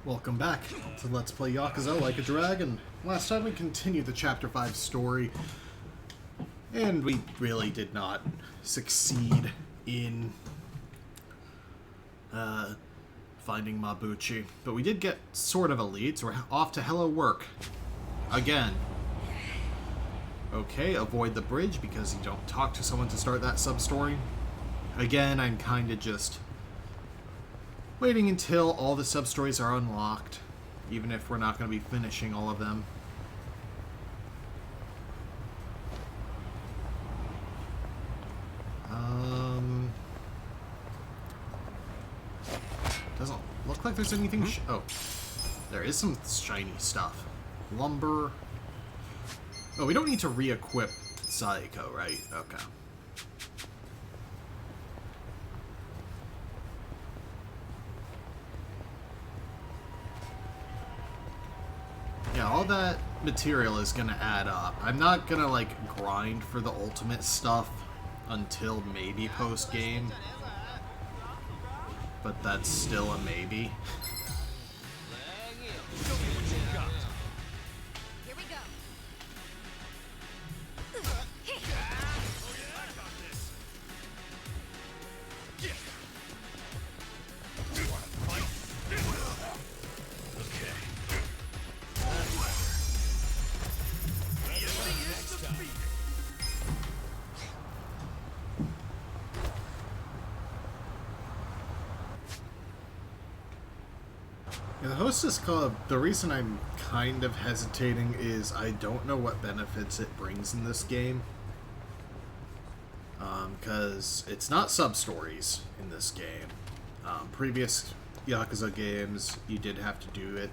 Welcome back to Let's Play Yakuza Like a Dragon. Last time we continued the Chapter 5 story, and we really did not succeed in finding Mabuchi. But we did get sort of a lead, so we're off to Hello Work. Again. Okay, avoid the bridge because you don't talk to someone to start that sub-story. Again, I'm kind of just waiting until all the sub-stories are unlocked, even if we're not going to be finishing all of them. Doesn't look like there's anything oh, there is some shiny stuff. Lumber. Oh, we don't need to re-equip Saiko, right? Okay. Yeah, all that material is gonna add up. I'm not gonna, like, grind for the ultimate stuff until maybe post-game. But that's still a maybe. Here we go. Yeah, the Hostess Club, the reason I'm kind of hesitating is I don't know what benefits it brings in this game. Because it's not sub-stories in this game. Previous Yakuza games, you did have to do it.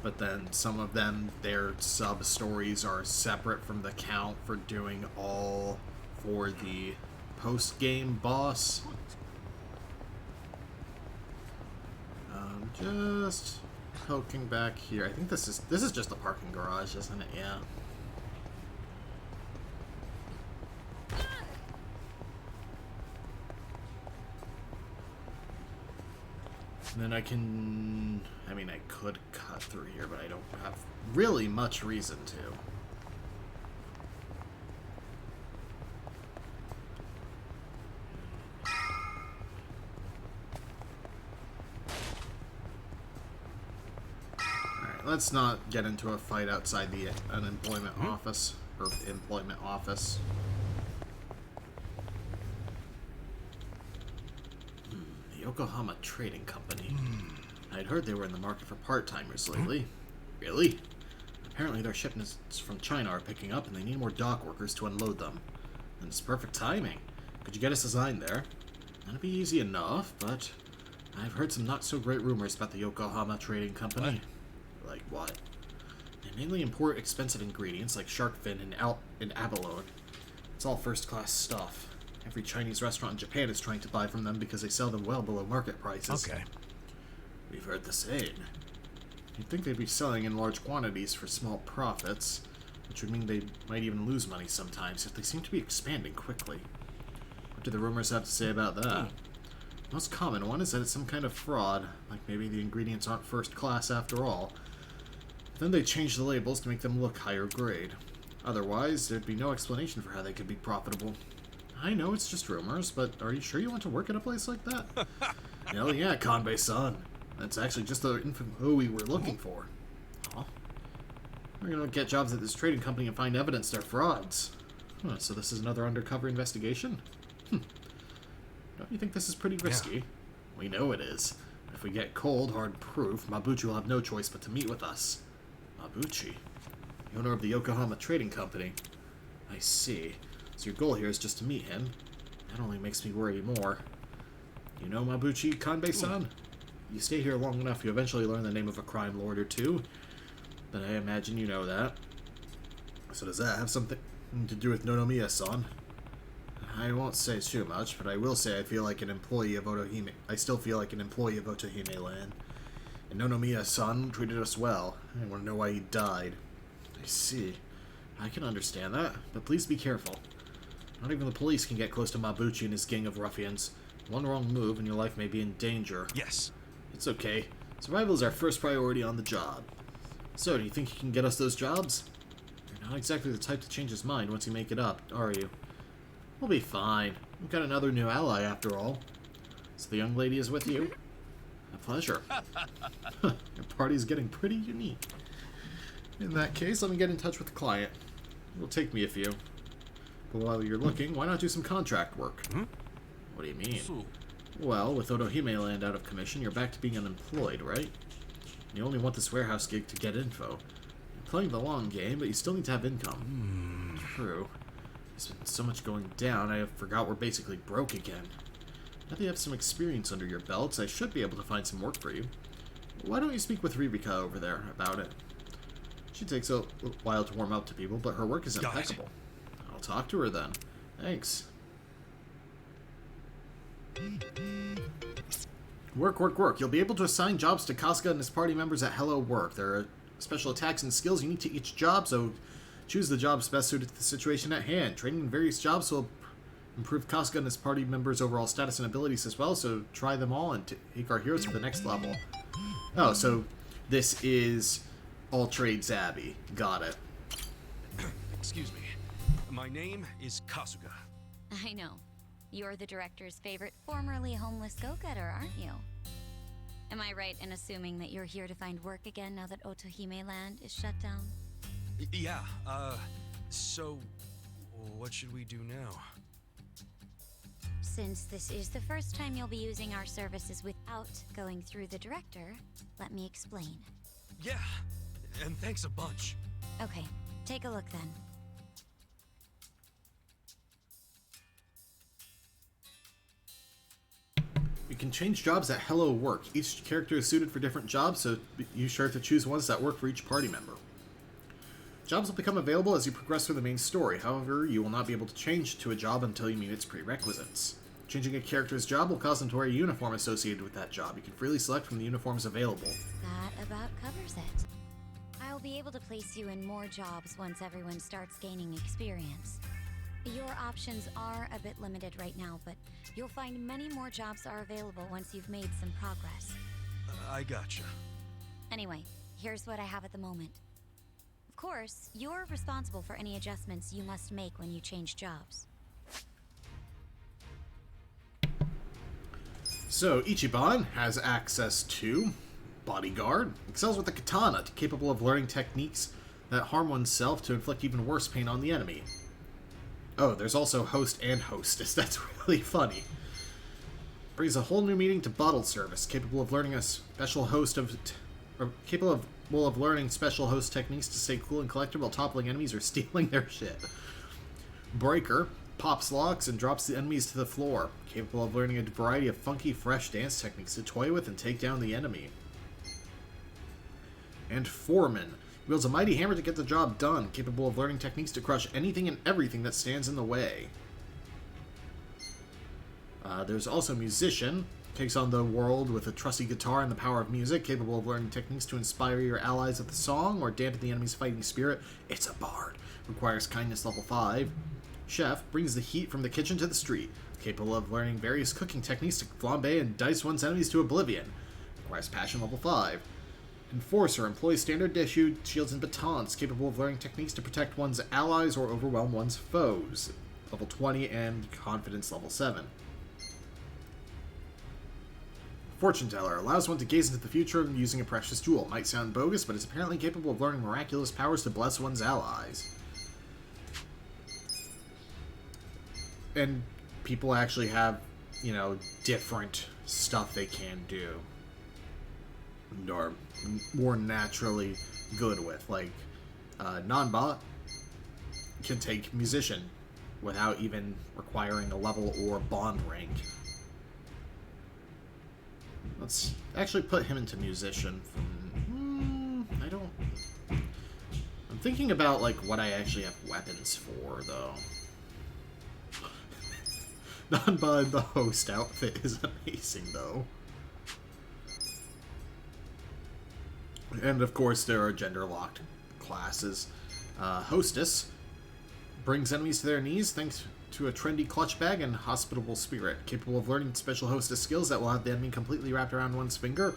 But then some of them, their sub-stories are separate from the count for doing all for the post-game boss. Just poking back here. I think this is just a parking garage, isn't it? Yeah. And then I mean, I could cut through here, but I don't have really much reason to. Let's not get into a fight outside the unemployment office, or employment office. The Yokohama Trading Company. I'd heard they were in the market for part-timers lately. Really? Apparently their shipments from China are picking up and they need more dock workers to unload them. And it's perfect timing. Could you get us assigned there? That'd be easy enough, but I've heard some not-so-great rumors about the Yokohama Trading Company. What? Like what? They mainly import expensive ingredients like shark fin and abalone. It's all first-class stuff. Every Chinese restaurant in Japan is trying to buy from them because they sell them well below market prices. Okay. We've heard the same. You'd think they'd be selling in large quantities for small profits, which would mean they might even lose money sometimes, yet they seem to be expanding quickly. What do the rumors have to say about that? Most common one is that it's some kind of fraud, like maybe the ingredients aren't first class after all. Then they change the labels to make them look higher grade. Otherwise, there'd be no explanation for how they could be profitable. I know it's just rumors, but are you sure you want to work at a place like that? Hell yeah, Kanbei-san. That's actually just the info we were looking for. Huh? We're gonna get jobs at this trading company and find evidence they're frauds. Huh, so this is another undercover investigation? Don't you think this is pretty risky? Yeah. We know it is. If we get cold, hard proof, Mabuchi will have no choice but to meet with us. Mabuchi? The owner of the Yokohama Trading Company. I see. So your goal here is just to meet him? That only makes me worry more. You know Mabuchi, Kanbei-san? You stay here long enough, you eventually learn the name of a crime lord or two. But I imagine you know that. So does that have something to do with Nonomiya-san? I won't say too much, but I will say I feel like an employee of Otohime. I still feel like an employee of Otohime Land. And Nonomiya-san treated us well. I want to know why he died. I see. I can understand that, but please be careful. Not even the police can get close to Mabuchi and his gang of ruffians. One wrong move and your life may be in danger. Yes. It's okay. Survival is our first priority on the job. So, do you think you can get us those jobs? You're not exactly the type to change his mind once you make it up, are you? We'll be fine. We've got another new ally after all. So the young lady is with you? A pleasure. Your party's getting pretty unique. In that case, let me get in touch with the client. It'll take me a few. But while you're looking, why not do some contract work? What do you mean? Well, with Otohime Land out of commission, you're back to being unemployed, right? You only want this warehouse gig to get info. You're playing the long game, but you still need to have income. True. There's been so much going down, I forgot we're basically broke again. Now that you have some experience under your belts, I should be able to find some work for you. Why don't you speak with Rebecca over there about it? She takes a while to warm up to people, but her work is impeccable. I'll talk to her then. Thanks. Work, work, work. You'll be able to assign jobs to Kasuga and his party members at Hello Work. There are special attacks and skills unique to each job, so choose the jobs best suited to the situation at hand. Training in various jobs will improve Kasuga and his party members' overall status and abilities as well, so try them all and take our heroes to the next level. Oh, so this is All Trades Abbey. Got it. Excuse me. My name is Kasuga. I know. You're the director's favorite formerly homeless go-getter, aren't you? Am I right in assuming that you're here to find work again now that Otohime Land is shut down? Yeah, so what should we do now? Since this is the first time you'll be using our services without going through the director, let me explain. Yeah, and thanks a bunch. Okay, take a look then. You can change jobs at Hello Work. Each character is suited for different jobs, so you sure to choose ones that work for each party member. Jobs will become available as you progress through the main story. However, you will not be able to change to a job until you meet its prerequisites. Changing a character's job will cause them to wear a uniform associated with that job. You can freely select from the uniforms available. That about covers it. I'll be able to place you in more jobs once everyone starts gaining experience. Your options are a bit limited right now, but you'll find many more jobs are available once you've made some progress. I gotcha. Anyway, here's what I have at the moment. Of course, you're responsible for any adjustments you must make when you change jobs. So, Ichiban has access to Bodyguard, excels with the katana, capable of learning techniques that harm oneself to inflict even worse pain on the enemy. Oh, there's also host and hostess. That's really funny. Brings a whole new meaning to bottle service, capable of learning capable of learning special host techniques to stay cool and collected while toppling enemies or stealing their shit. Breaker pops locks and drops the enemies to the floor, capable of learning a variety of funky, fresh dance techniques to toy with and take down the enemy. And Foreman wields a mighty hammer to get the job done, capable of learning techniques to crush anything and everything that stands in the way. There's also Musician, takes on the world with a trusty guitar and the power of music, capable of learning techniques to inspire your allies with the song or dampen the enemy's fighting spirit. It's a bard. Requires kindness level 5. Chef brings the heat from the kitchen to the street, capable of learning various cooking techniques to flambe and dice one's enemies to oblivion. Requires passion level 5. Enforcer employs standard issue shields and batons, capable of learning techniques to protect one's allies or overwhelm one's foes. Level 20 and confidence level 7. Fortune Teller allows one to gaze into the future using a precious jewel. Might sound bogus, but is apparently capable of learning miraculous powers to bless one's allies. And people actually have, different stuff they can do. Or more naturally good with. Like, Nanba can take Musician without even requiring a level or bond rank. Let's actually put him into Musician. I'm thinking about, what I actually have weapons for, though. Nanba in the host outfit is amazing, though. And, of course, there are gender-locked classes. Hostess brings enemies to their knees thanks to a trendy clutch bag and hospitable spirit. Capable of learning special hostess skills that will have the enemy completely wrapped around one's finger.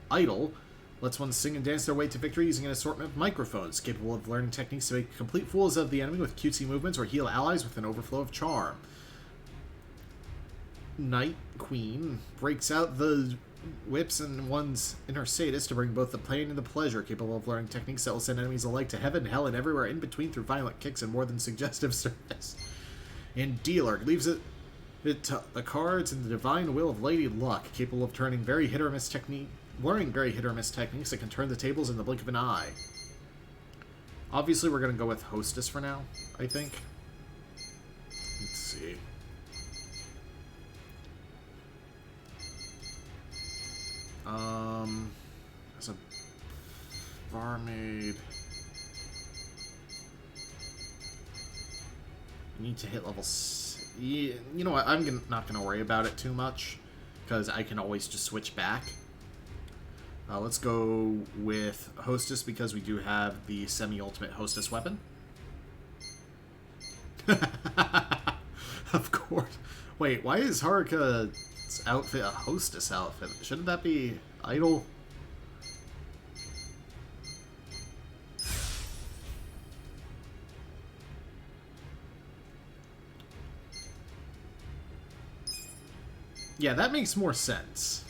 Idol lets one sing and dance their way to victory using an assortment of microphones. Capable of learning techniques to make complete fools of the enemy with cutesy movements or heal allies with an overflow of charm. Night Queen breaks out the whips and one's inner sadist to bring both the pain and the pleasure. Capable of learning techniques that will send enemies alike to heaven, hell, and everywhere in between through violent kicks and more than suggestive service. And Dealer leaves it to the cards and the divine will of Lady Luck. Capable of turning very hit or miss technique, learning very hit or miss techniques that can turn the tables in the blink of an eye. Obviously, we're going to go with Hostess for now, I think. Let's see. As a barmaid, you need to hit level. You know what? I'm not going to worry about it too much because I can always just switch back. Let's go with Hostess because we do have the semi-ultimate Hostess weapon. Of course. Wait, why is Haruka's outfit a Hostess outfit? Shouldn't that be Idol? Yeah, that makes more sense.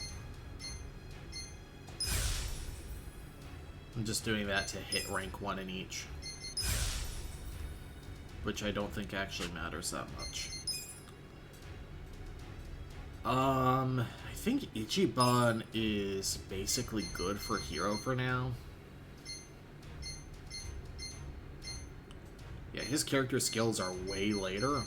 I'm just doing that to hit rank 1 in each. Which I don't think actually matters that much. I think Ichiban is basically good for hero for now. Yeah, his character skills are way later.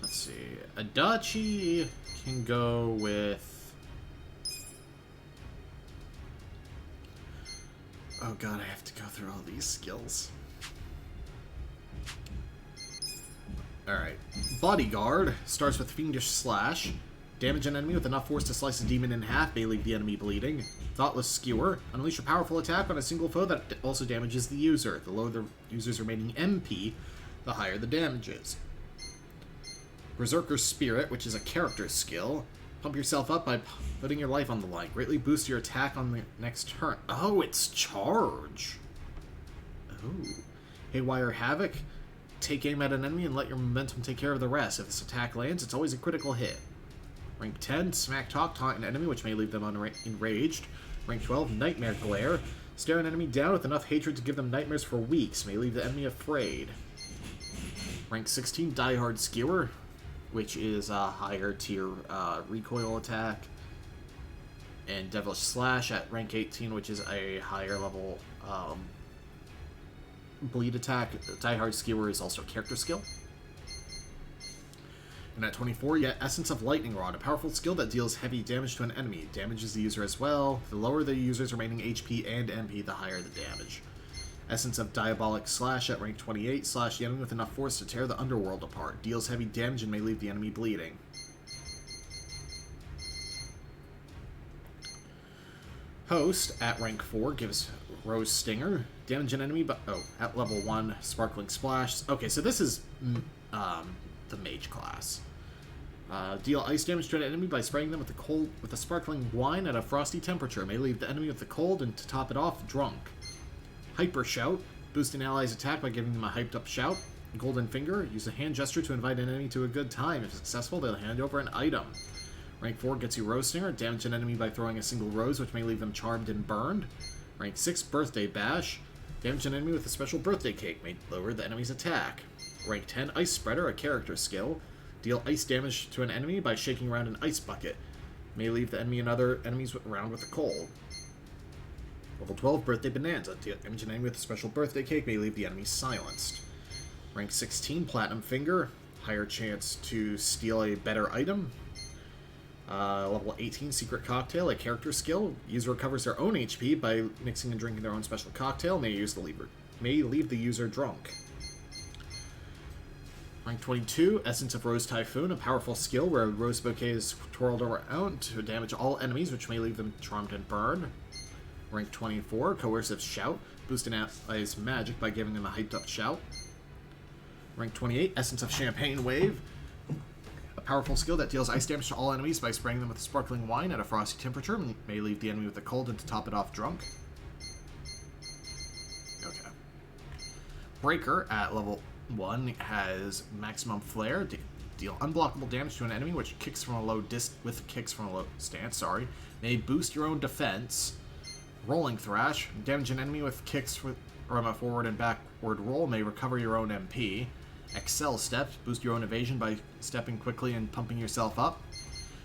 Let's see. Adachi can go with... Oh god, I have to go through all these skills. Alright. Bodyguard starts with Fiendish Slash. Damage an enemy with enough force to slice a demon in half, may leave the enemy bleeding. Thoughtless Skewer. Unleash a powerful attack on a single foe that also damages the user. The lower the user's remaining MP, the higher the damage is. Berserker Spirit, which is a character skill. Pump yourself up by putting your life on the line. Greatly boost your attack on the next turn. Oh, it's charge. Oh. Haywire Havoc. Take aim at an enemy and let your momentum take care of the rest. If this attack lands, it's always a critical hit. Rank 10, Smack Talk. Taunt an enemy, which may leave them enraged. Rank 12, Nightmare Glare. Stare an enemy down with enough hatred to give them nightmares for weeks. May leave the enemy afraid. Rank 16, Diehard Skewer, which is a higher tier recoil attack. And Devilish Slash at rank 18, which is a higher level bleed attack. Diehard Skewer is also a character skill. And at 24, you get Essence of Lightning Rod, a powerful skill that deals heavy damage to an enemy. Damages the user as well. The lower the user's remaining HP and MP, the higher the damage. Essence of Diabolic Slash at rank 28. Slash the enemy with enough force to tear the underworld apart. Deals heavy damage and may leave the enemy bleeding. Host at rank 4 gives Rose Stinger. Damage an enemy, but at level 1, Sparkling Splash. Okay, so this is the mage class. Deal ice damage to an enemy by spraying them with a sparkling wine at a frosty temperature. May leave the enemy with the cold and, to top it off, drunk. Hyper Shout. Boost an ally's attack by giving them a hyped up shout. Golden Finger. Use a hand gesture to invite an enemy to a good time. If successful, they'll hand over an item. Rank 4 gets you Rose Stinger. Damage an enemy by throwing a single rose, which may leave them charmed and burned. Rank 6, Birthday Bash. Damage an enemy with a special birthday cake. May lower the enemy's attack. Rank 10, Ice Spreader, a character skill. Deal ice damage to an enemy by shaking around an ice bucket. May leave the enemy and other enemies around with a cold. Level 12, Birthday Bonanza. Deal damage an enemy with a special birthday cake. May leave the enemy silenced. Rank 16, Platinum Finger. Higher chance to steal a better item. Level 18, Secret Cocktail, a character skill. User recovers their own HP by mixing and drinking their own special cocktail. May leave the user drunk. Rank 22, Essence of Rose Typhoon, a powerful skill where a rose bouquet is twirled around to damage all enemies, which may leave them charmed and burned. Rank 24, Coercive Shout, boost an ally's magic by giving them a hyped up shout. Rank 28, Essence of Champagne Wave, a powerful skill that deals ice damage to all enemies by spraying them with sparkling wine at a frosty temperature, and may leave the enemy with a cold and to top it off drunk. Okay. Breaker at level 1 has maximum flare, deal unblockable damage to an enemy which kicks from a low stance, may boost your own defense. Rolling Thrash, damage an enemy with kicks from a forward and backward roll, may recover your own MP. Excel Steps, boost your own evasion by stepping quickly and pumping yourself up.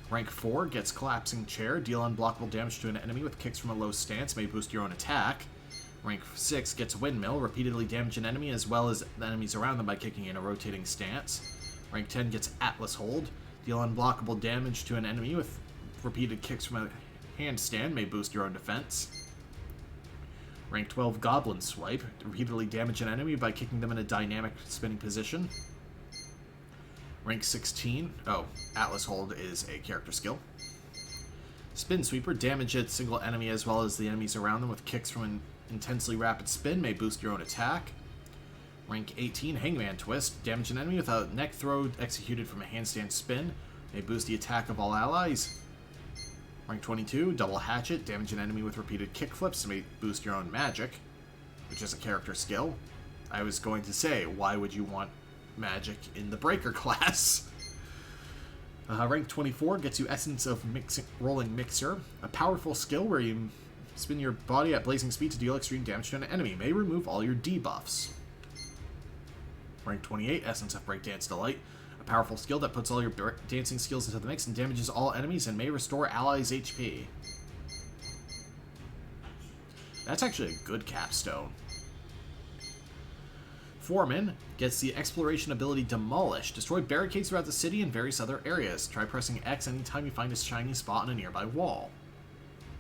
Rank 4 gets Collapsing Chair, deal unblockable damage to an enemy with kicks from a low stance, may boost your own attack. Rank 6 gets Windmill, repeatedly damage an enemy as well as the enemies around them by kicking in a rotating stance. Rank 10 gets Atlas Hold, deal unblockable damage to an enemy with repeated kicks from a handstand, may boost your own defense. Rank 12 Goblin Swipe, repeatedly damage an enemy by kicking them in a dynamic spinning position. Rank 16, Atlas Hold is a character skill. Spin Sweeper, damage a single enemy as well as the enemies around them with kicks from an intensely rapid spin, may boost your own attack. Rank 18, Hangman Twist, damage an enemy with a neck throw executed from a handstand spin, may boost the attack of all allies. Rank 22, Double Hatchet, damage an enemy with repeated kickflips, may boost your own magic, which is a character skill. I was going to say, why would you want magic in the Breaker class? Rank 24 gets you Essence of Rolling Mixer, a powerful skill where you spin your body at blazing speed to deal extreme damage to an enemy. May remove all your debuffs. Rank 28, Essence of Breakdance Delight, a powerful skill that puts all your dancing skills into the mix and damages all enemies and may restore allies' HP. That's actually a good capstone. Foreman gets the exploration ability Demolish. Destroy barricades throughout the city and various other areas. Try pressing X anytime you find a shiny spot on a nearby wall.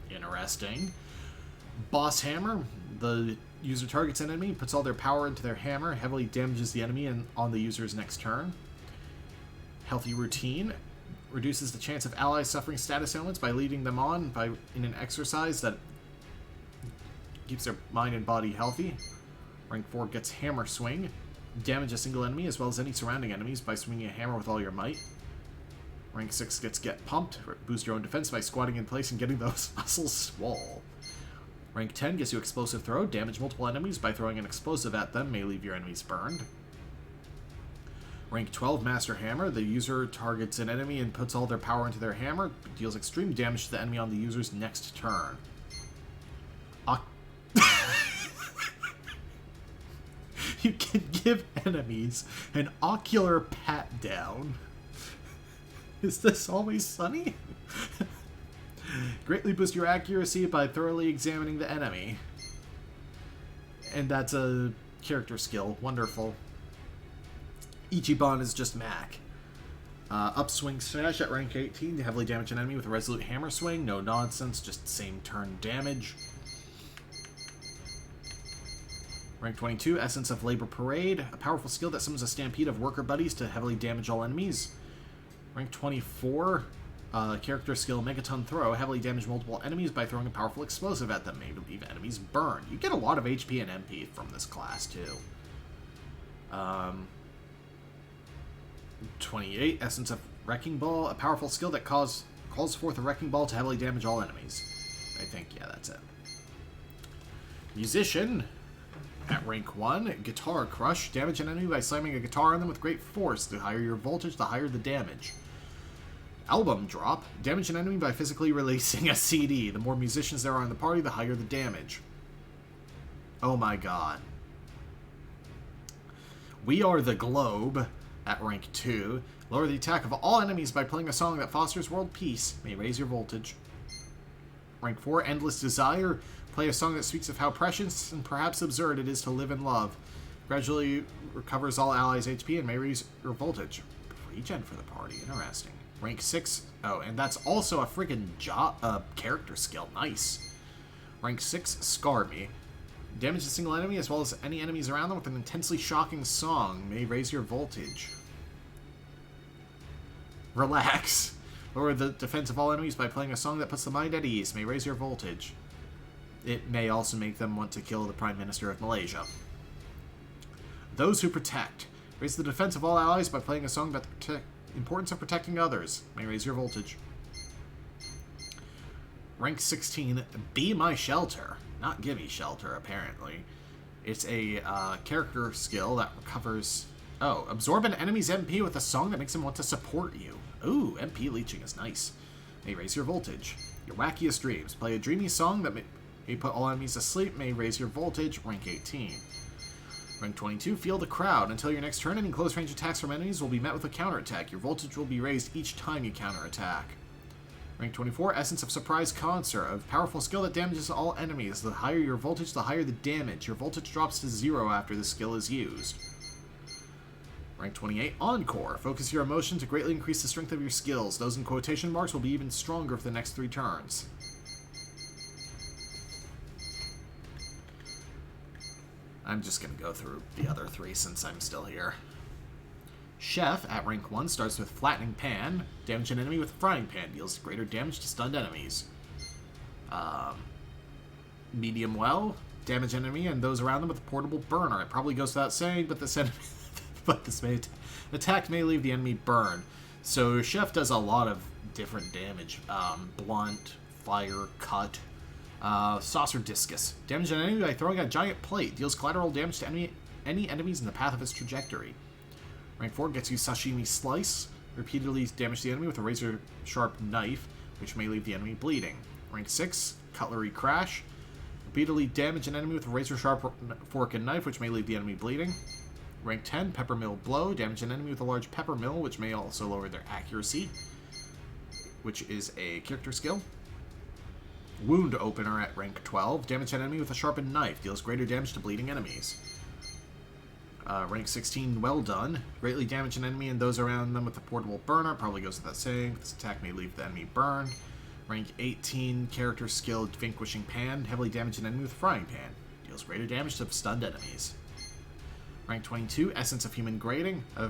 Interesting. Boss Hammer. The user targets an enemy, puts all their power into their hammer, heavily damages the enemy and on the user's next turn. Healthy Routine. Reduces the chance of allies suffering status ailments by leading them on in an exercise that keeps their mind and body healthy. Rank 4 gets Hammer Swing. Damage a single enemy as well as any surrounding enemies by swinging a hammer with all your might. Rank 6 gets Get Pumped. Boost your own defense by squatting in place and getting those muscles swole. Rank 10 gives you Explosive Throw. Damage multiple enemies by throwing an explosive at them. May leave your enemies burned. Rank 12 Master Hammer. The user targets an enemy and puts all their power into their hammer. Deals extreme damage to the enemy on the user's next turn. You can give enemies an ocular pat down. Is this always sunny? Greatly boost your accuracy by thoroughly examining the enemy. And that's a character skill. Wonderful. Ichiban is just Mac. Upswing Smash at rank 18 to heavily damage an enemy with a resolute hammer swing. No nonsense, just same turn damage. Rank 22, Essence of Labor Parade, a powerful skill that summons a stampede of worker buddies to heavily damage all enemies. Rank 24, character skill Megaton Throw, heavily damage multiple enemies by throwing a powerful explosive at them, may leave enemies burned. You get a lot of HP and MP from this class, too. 28, Essence of Wrecking Ball, a powerful skill that calls forth a wrecking ball to heavily damage all enemies. I think, yeah, that's it. Musician. At rank 1, Guitar Crush. Damage an enemy by slamming a guitar on them with great force. The higher your voltage, the higher the damage. Album Drop. Damage an enemy by physically releasing a CD. The more musicians there are in the party, the higher the damage. Oh my god. We Are the Globe. At rank 2. Lower the attack of all enemies by playing a song that fosters world peace. May raise your voltage. Rank 4, Endless Desire. Play a song that speaks of how precious and perhaps absurd it is to live in love. Gradually recovers all allies' HP and may raise your voltage. Regen for the party. Interesting. Rank 6. Oh, and that's also a friggin' character skill. Nice. Rank 6, Scar Me. Damage a single enemy as well as any enemies around them with an intensely shocking song. May raise your voltage. Relax. Lower the defense of all enemies by playing a song that puts the mind at ease. May raise your voltage. It may also make them want to kill the Prime Minister of Malaysia. Those who protect. Raise the defense of all allies by playing a song about the importance of protecting others. May raise your voltage. Rank 16, Be My Shelter. Not Gimme Shelter, apparently. It's a character skill that recovers... Oh, absorb an enemy's MP with a song that makes them want to support you. Ooh, MP leeching is nice. May raise your voltage. Your wackiest dreams. Play a dreamy song that may put all enemies to sleep. May raise your voltage. Rank 18. Rank 22, Feel the Crowd. Until your next turn, any close-range attacks from enemies will be met with a counterattack. Your voltage will be raised each time you counterattack. Rank 24, Essence of Surprise Concert. A powerful skill that damages all enemies. The higher your voltage, the higher the damage. Your voltage drops to 0 after the skill is used. Rank 28, Encore. Focus your emotion to greatly increase the strength of your skills. Those in quotation marks will be even stronger for the next 3 turns. I'm just going to go through the other 3 since I'm still here. Chef, at rank 1, starts with Flattening Pan. Damage an enemy with Frying Pan. Deals greater damage to stunned enemies. Medium Well. Damage enemy and those around them with a Portable Burner. It probably goes without saying, but this attack may leave the enemy burned. So Chef does a lot of different damage. Blunt, Fire, Cut. Saucer Discus. Damage an enemy by throwing a giant plate. Deals collateral damage to any enemies in the path of its trajectory. Rank 4 gets you Sashimi Slice. Repeatedly damage the enemy with a razor-sharp knife, which may leave the enemy bleeding. Rank 6, Cutlery Crash. Repeatedly damage an enemy with a razor-sharp fork and knife, which may leave the enemy bleeding. Rank 10, Peppermill Blow. Damage an enemy with a large peppermill, which may also lower their accuracy, which is a character skill. Wound Opener at rank 12. Damage an enemy with a sharpened knife. Deals greater damage to bleeding enemies. Rank 16, Well Done. Greatly damage an enemy and those around them with a Portable Burner. Probably goes without saying. This attack may leave the enemy burned. Rank 18, Character Skill, Vanquishing Pan. Heavily damage an enemy with Frying Pan. Deals greater damage to stunned enemies. Rank 22, Essence of Human Grating. A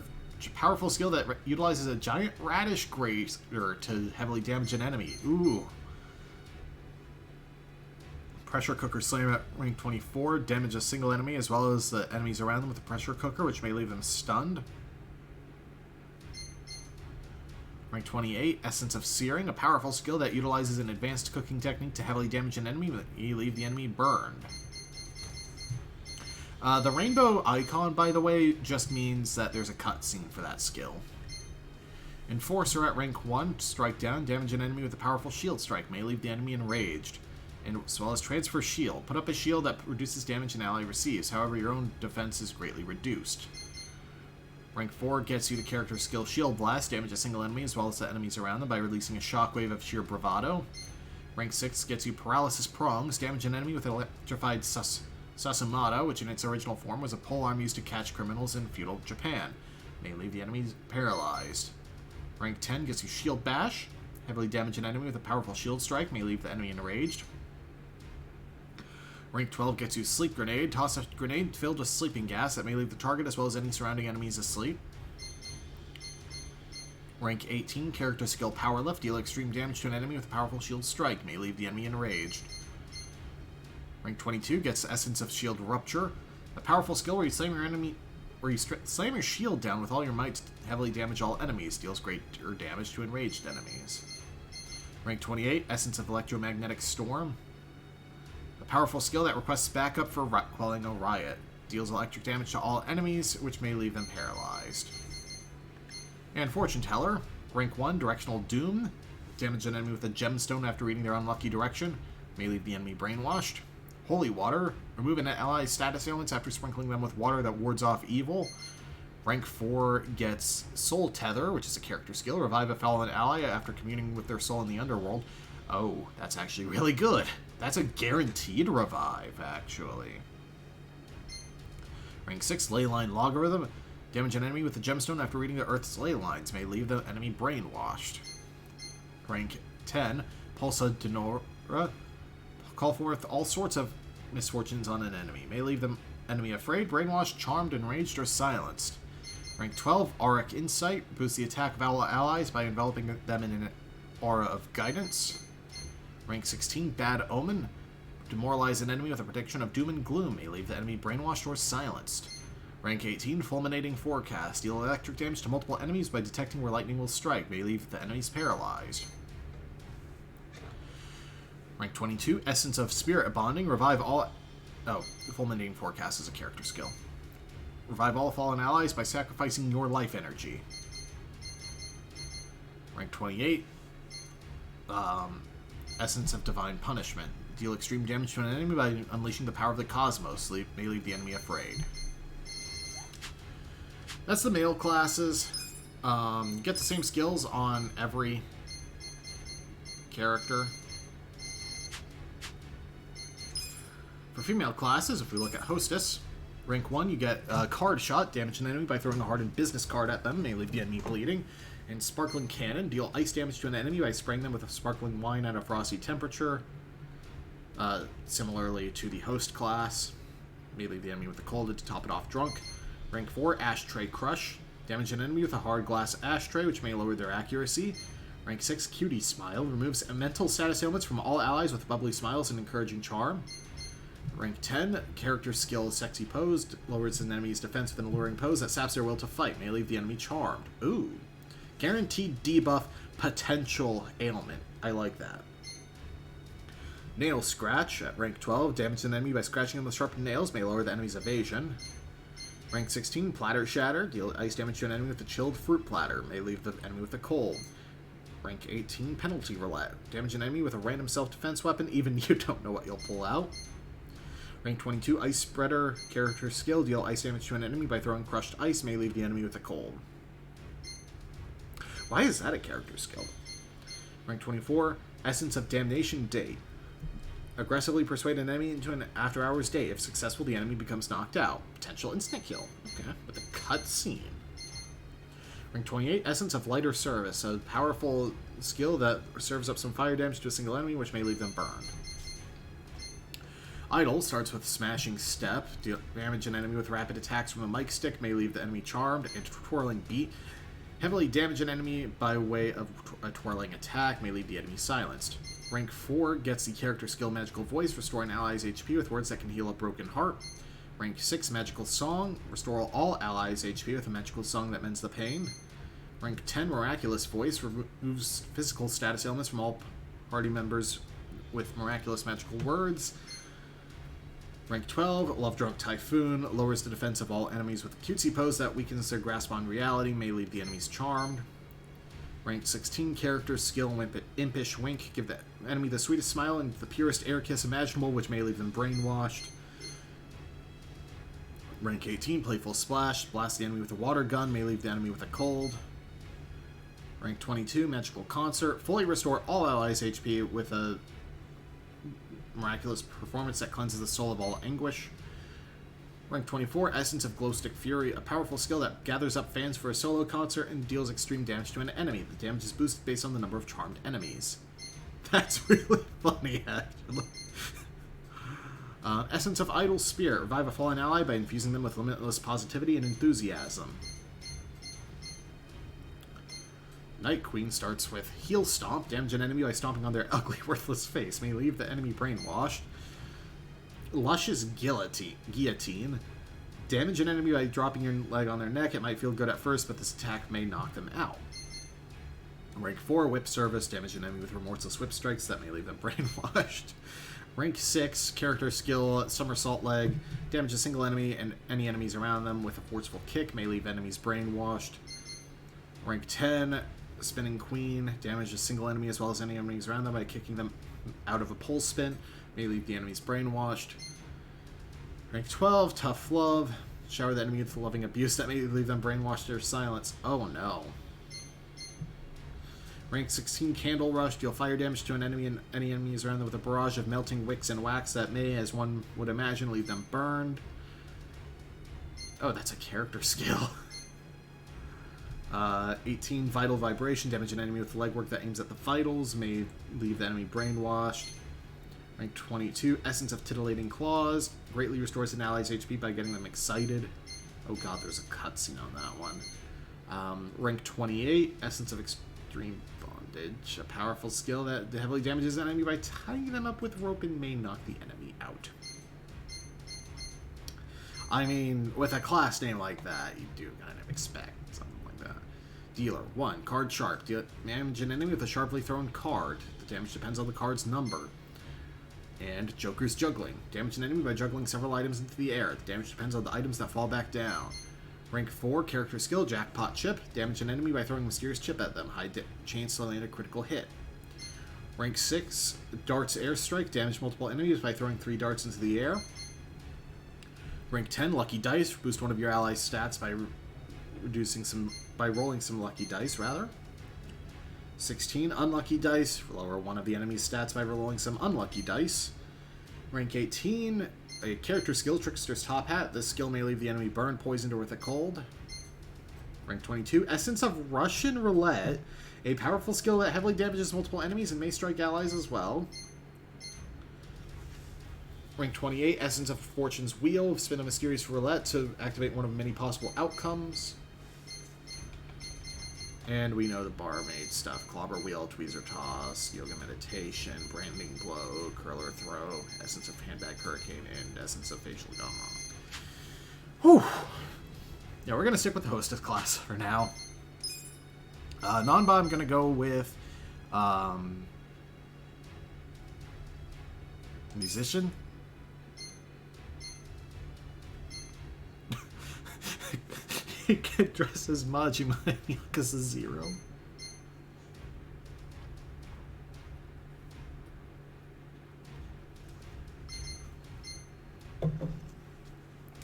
powerful skill that utilizes a giant radish grater to heavily damage an enemy. Ooh. Pressure Cooker Slam at rank 24. Damage a single enemy as well as the enemies around them with a pressure cooker, which may leave them stunned. Rank 28, Essence of Searing. A powerful skill that utilizes an advanced cooking technique to heavily damage an enemy, but you leave the enemy burned. The rainbow icon, by the way, just means that there's a cutscene for that skill. Enforcer at rank 1. Strike down. Damage an enemy with a powerful shield strike. May leave the enemy enraged. And as well as Transfer Shield. Put up a shield that reduces damage an ally receives. However, your own defense is greatly reduced. Rank 4 gets you the character skill Shield Blast. Damage a single enemy as well as the enemies around them by releasing a shockwave of sheer bravado. Rank 6 gets you Paralysis Prongs. Damage an enemy with an electrified Sasumata, which in its original form was a polearm used to catch criminals in feudal Japan. May leave the enemies paralyzed. Rank 10 gets you Shield Bash. Heavily damage an enemy with a powerful shield strike. May leave the enemy enraged. Rank 12 gets you Sleep Grenade. Toss a grenade filled with sleeping gas that may leave the target as well as any surrounding enemies asleep. Rank 18, Character Skill Power Lift. Deal extreme damage to an enemy with a powerful shield strike. May leave the enemy enraged. Rank 22 gets Essence of Shield Rupture. A powerful skill where you slam your shield down with all your might to heavily damage all enemies. Deals greater damage to enraged enemies. Rank 28, Essence of Electromagnetic Storm. A powerful skill that requests backup for quelling a riot. Deals electric damage to all enemies, which may leave them paralyzed. And Fortune Teller, rank 1, Directional Doom. Damage an enemy with a gemstone after reading their unlucky direction. May leave the enemy brainwashed. Holy Water, remove an ally's status ailments after sprinkling them with water that wards off evil. Rank 4 gets Soul Tether, which is a character skill. Revive a fallen ally after communing with their soul in the underworld. Oh, that's actually really good. That's a guaranteed revive, actually. Rank 6, Leyline Logarithm. Damage an enemy with a gemstone after reading the Earth's ley lines. May leave the enemy brainwashed. Rank 10, Pulsa Denora. Call forth all sorts of misfortunes on an enemy. May leave the enemy afraid, brainwashed, charmed, enraged, or silenced. Rank 12, Auric Insight. Boosts the attack of all allies by enveloping them in an aura of guidance. Rank 16, Bad Omen. Demoralize an enemy with a prediction of doom and gloom. May leave the enemy brainwashed or silenced. Rank 18, Fulminating Forecast. Deal electric damage to multiple enemies by detecting where lightning will strike. May leave the enemies paralyzed. Rank 22, Essence of Spirit Bonding. Revive all... Oh, Fulminating Forecast is a character skill. Revive all fallen allies by sacrificing your life energy. Rank 28, Essence of Divine Punishment. Deal extreme damage to an enemy by unleashing the power of the cosmos. May leave the enemy afraid. That's the male classes. You get the same skills on every character. For female classes, if we look at Hostess, rank 1, you get Card Shot. Damage an enemy by throwing a hardened business card at them. May leave the enemy bleeding. And Sparkling Cannon. Deal ice damage to an enemy by spraying them with a sparkling wine at a frosty temperature. Similarly to the Host class. May leave the enemy with the cold to top it off drunk. Rank 4, Ashtray Crush. Damage an enemy with a hard glass ashtray, which may lower their accuracy. Rank 6, Cutie Smile. Removes mental status ailments from all allies with bubbly smiles and encouraging charm. Rank 10, Character Skill Sexy Pose. Lowers an enemy's defense with an alluring pose that saps their will to fight. May leave the enemy charmed. Ooh. Guaranteed debuff potential ailment. I like that. Nail Scratch at rank 12. Damage an enemy by scratching them with sharpened nails. May lower the enemy's evasion. Rank 16, Platter Shatter. Deal ice damage to an enemy with a chilled fruit platter. May leave the enemy with a cold. Rank 18, Penalty Roulette. Damage an enemy with a random self-defense weapon. Even you don't know what you'll pull out. Rank 22, Ice Spreader. Character skill. Deal ice damage to an enemy by throwing crushed ice. May leave the enemy with a cold. Why is that a character skill? Rank 24, Essence of Damnation Date. Aggressively persuade an enemy into an after-hours date. If successful, the enemy becomes knocked out. Potential instant kill. Okay, with a cutscene. Rank 28, Essence of Lighter Service. A powerful skill that serves up some fire damage to a single enemy, which may leave them burned. Idle starts with Smashing Step. Damage an enemy with rapid attacks from a mic stick. May leave the enemy charmed. And Twirling Beat. Heavily damage an enemy by way of a twirling attack. May leave the enemy silenced. Rank 4 gets the character skill Magical Voice. Restore an ally's HP with words that can heal a broken heart. Rank 6, Magical Song. Restore all allies' HP with a magical song that mends the pain. Rank 10, Miraculous Voice. Removes physical status ailments from all party members with miraculous magical words. Rank 12, Love Drunk Typhoon. Lowers the defense of all enemies with a cutesy pose that weakens their grasp on reality. May leave the enemies charmed. Rank 16, Character Skill Impish Wink. Give the enemy the sweetest smile and the purest air kiss imaginable, which may leave them brainwashed. Rank 18, Playful Splash. Blast the enemy with a water gun. May leave the enemy with a cold. Rank 22, Magical Concert. Fully restore all allies' HP with a miraculous performance that cleanses the soul of all anguish. Rank 24, Essence of Glowstick Fury. A powerful skill that gathers up fans for a solo concert and deals extreme damage to an enemy. The damage is boosted based on the number of charmed enemies. That's really funny, actually. Essence of Idle Spirit. Revive a fallen ally by infusing them with limitless positivity and enthusiasm. Night Queen starts with Heel Stomp. Damage an enemy by stomping on their ugly, worthless face. May leave the enemy brainwashed. Luscious Guillotine. Damage an enemy by dropping your leg on their neck. It might feel good at first, but this attack may knock them out. Rank 4, Whip Service. Damage an enemy with remorseless whip strikes that may leave them brainwashed. Rank 6, Character Skill Somersault Leg. Damage a single enemy and any enemies around them with a forceful kick. May leave enemies brainwashed. Rank 10, Spinning Queen. Damage a single enemy as well as any enemies around them by kicking them out of a pole spin. May leave the enemies brainwashed. Rank 12, Tough Love. Shower the enemy with loving abuse that may leave them brainwashed or silenced. Oh no. Rank 16, Candle Rush. Deal fire damage to an enemy and any enemies around them with a barrage of melting wicks and wax that may, as one would imagine, leave them burned. Oh, that's a character skill. 18, Vital Vibration. Damage an enemy with legwork that aims at the vitals. May leave the enemy brainwashed. Rank 22, Essence of Titillating Claws. Greatly restores an ally's HP by getting them excited. Oh god, there's a cutscene on that one. Rank 28, Essence of Extreme Bondage. A powerful skill that heavily damages an enemy by tying them up with rope and may knock the enemy out. I mean, with a class name like that, you do kind of expect something like that. Dealer 1. Card Sharp. Damage an enemy with a sharply thrown card. The damage depends on the card's number. And Joker's Juggling. Damage an enemy by juggling several items into the air. The damage depends on the items that fall back down. Rank 4. Character Skill. Jackpot Chip. Damage an enemy by throwing a mysterious chip at them. High chance to land a critical hit. Rank 6. Darts Airstrike. Damage multiple enemies by throwing 3 darts into the air. Rank 10, Lucky Dice. Boost one of your allies' stats by rolling some lucky dice, rather. 16, Unlucky Dice. Lower one of the enemy's stats by rolling some unlucky dice. Rank 18, a character skill, Trickster's Top Hat. This skill may leave the enemy burned, poisoned, or with a cold. Rank 22, Essence of Russian Roulette. A powerful skill that heavily damages multiple enemies and may strike allies as well. Rank 28, Essence of Fortune's Wheel. Spin a mysterious roulette to activate one of many possible outcomes. And we know the barmaid stuff. Clobber Wheel, Tweezer Toss, Yoga Meditation, Branding Blow, Curler Throw, Essence of Handbag Hurricane, and Essence of Facial Gum. Whew. Yeah, we're going to stick with the Hostess class for now. Non-Bob, I'm going to go with Musician. You can dress as Majima in Yakuza 0.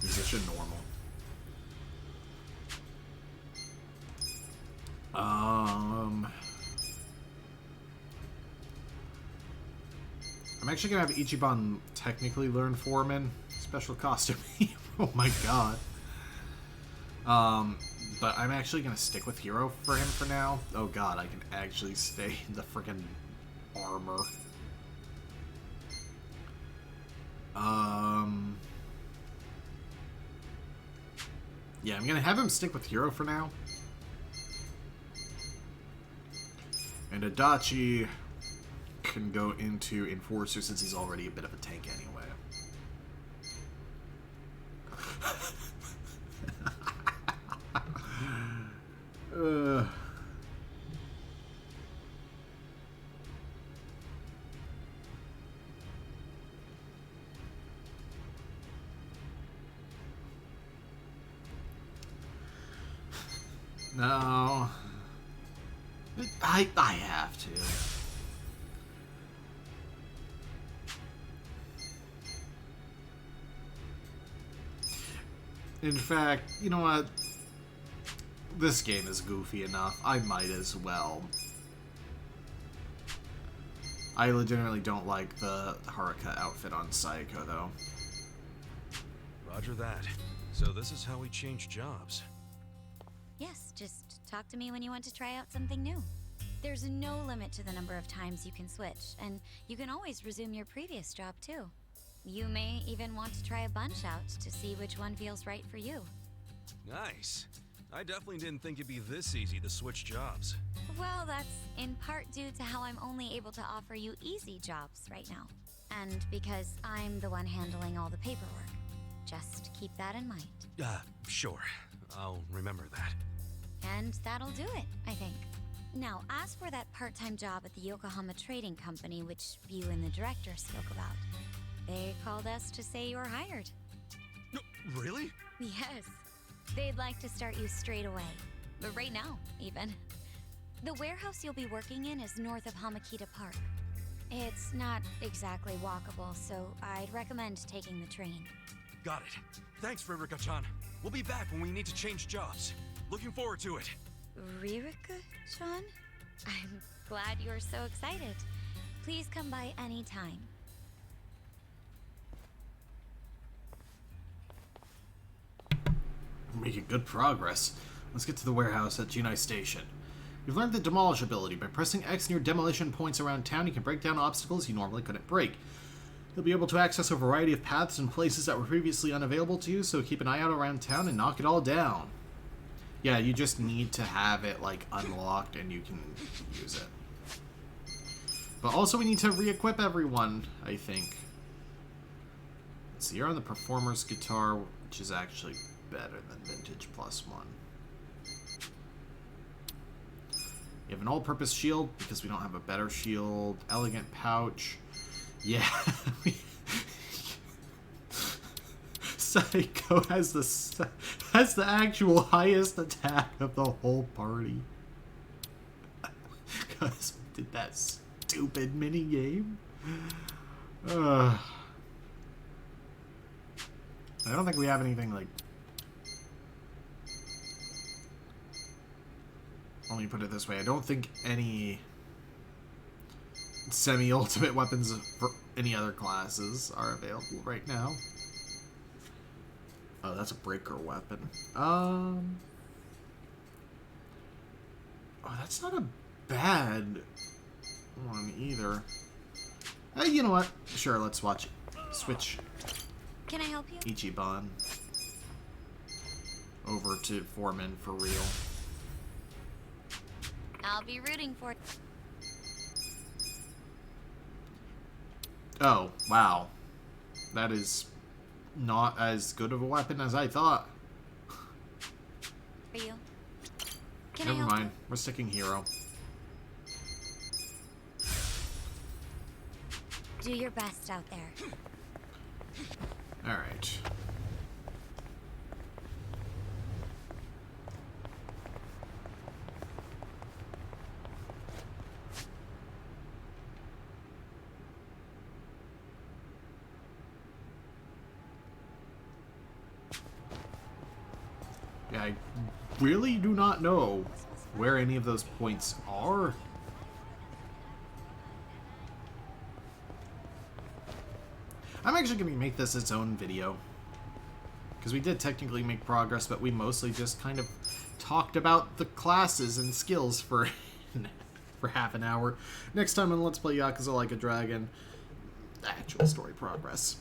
Musician normal. I'm actually gonna have Ichiban technically learn Foreman. Special costume. Oh my god. But I'm actually gonna stick with Hero for him for now. Oh god, I can actually stay in the friggin' armor. Yeah, I'm gonna have him stick with Hero for now. And Adachi can go into Enforcer since he's already a bit of a tank anyway. No. I have to. In fact, you know what? This game is goofy enough. I might as well. I legitimately don't like the Haruka outfit on Sayako, though. Roger that. So this is how we change jobs. Yes, just talk to me when you want to try out something new. There's no limit to the number of times you can switch, and you can always resume your previous job, too. You may even want to try a bunch out to see which one feels right for you. Nice. I definitely didn't think it'd be this easy to switch jobs. Well, that's in part due to how I'm only able to offer you easy jobs right now. And because I'm the one handling all the paperwork. Just keep that in mind. Sure. I'll remember that. And that'll do it, I think. Now, as for that part-time job at the Yokohama Trading Company, which you and the director spoke about, they called us to say you're hired. No, really? Yes. They'd like to start you straight away. But right now, even. The warehouse you'll be working in is north of Hamakita Park. It's not exactly walkable, so I'd recommend taking the train. Got it. Thanks, Ririka-chan. We'll be back when we need to change jobs. Looking forward to it. Ririka-chan? I'm glad you're so excited. Please come by any time. We're making good progress. Let's get to the warehouse at Junai Station. You've learned the Demolish ability. By pressing X near demolition points around town, you can break down obstacles you normally couldn't break. You'll be able to access a variety of paths and places that were previously unavailable to you, so keep an eye out around town and knock it all down. Yeah, you just need to have it, like, unlocked and you can use it. But also we need to re-equip everyone, I think. Let's see, you're on the Performer's Guitar, which is actually better than Vintage +1. You have an all-purpose shield, because we don't have a better shield. Elegant pouch. Yeah. Psycho has the actual highest attack of the whole party. Because we did that stupid minigame. I don't think we have anything like... Let me put it this way. I don't think any semi-ultimate weapons for any other classes are available right now. Oh, that's a breaker weapon. Oh, that's not a bad one either. Hey, you know what? Sure, let's watch it. Switch. Can I help you? Ichiban over to Foreman for real. I'll be rooting for it. Oh, wow. That is not as good of a weapon as I thought. For you. Can Never I help mind. We're sticking hero. you? Do your best out there. Alright. Yeah, I really do not know where any of those points are. I'm actually going to make this its own video. Because we did technically make progress, but we mostly just kind of talked about the classes and skills for half an hour. Next time on Let's Play Yakuza Like a Dragon, actual story progress.